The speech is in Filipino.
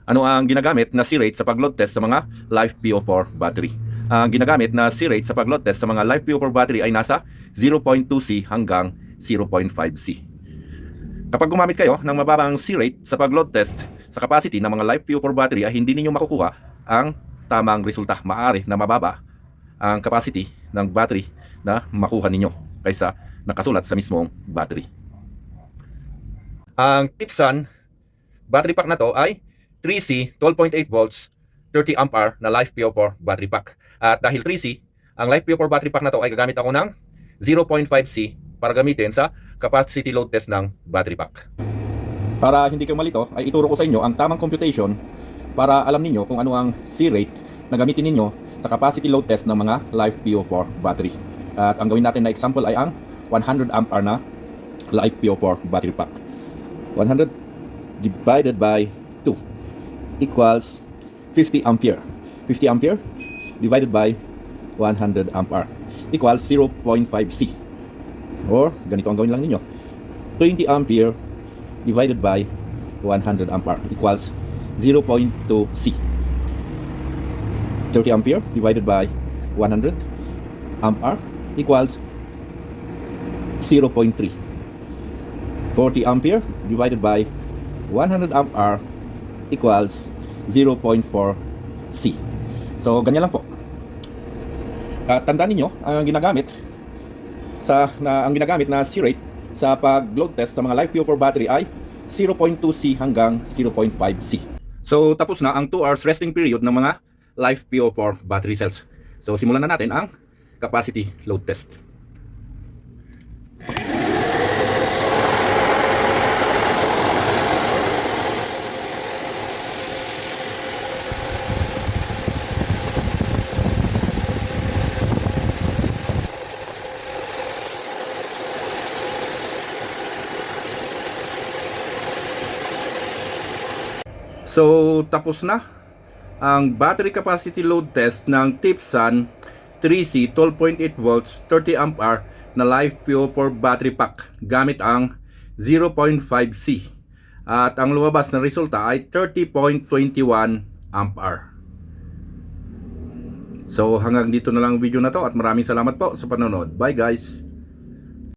Ano ang ginagamit na C-rate sa pag-load test sa mga LiFePO4 battery? Ang ginagamit na C-rate sa pag-load test sa mga LiFePO4 battery ay nasa 0.2C hanggang 0.5C. Kapag gumamit kayo ng mababang C-rate sa pag-load test sa capacity ng mga LiFePO4 battery ay hindi ninyo makukuha ang tamang resulta. Maaari na mababa ang capacity ng battery na makuha ninyo kaysa nakasulat sa mismong battery. Ang Tipsan battery pack na to ay 3C 12.8 volts 30 ampere na LiFePO4 battery pack. At dahil 3C, ang LiFePO4 battery pack na to ay gagamit ako ng 0.5C para gamitin sa capacity load test ng battery pack. Para hindi kayo malito, ay ituro ko sa inyo ang tamang computation para alam ninyo kung ano ang C-rate na gamitin ninyo sa capacity load test ng mga LiFePO4 battery. At ang gawin natin na example ay ang 100 ampere na LiFePO4 battery pack. 100 divided by 2 equals 50 ampere. 50 ampere divided by 100 ampere equals 0.5C. Or ganito ang gawin lang ninyo. 20 ampere divided by 100 ampere equals 0.2C. 30 ampere divided by 100 ampere equals 0.3. 40 ampere divided by 100 ampere equals 0.4C. So, ganyan lang po. Tandaan niyo ang ginagamit na C-rate sa pag-load test sa mga LiFePO4 battery ay 0.2C hanggang 0.5C. So, tapos na ang 2 hours resting period ng mga LiFePO4 battery cells. So, simulan na natin ang capacity load test. So, tapos na ang battery capacity load test ng Tipsan 3C 12.8 volts 30 ampere na LiFePO4 battery pack gamit ang 0.5C. At ang lumabas na resulta ay 30.21 ampere. So, hanggang dito na lang ang video na to at maraming salamat po sa panonood. Bye guys!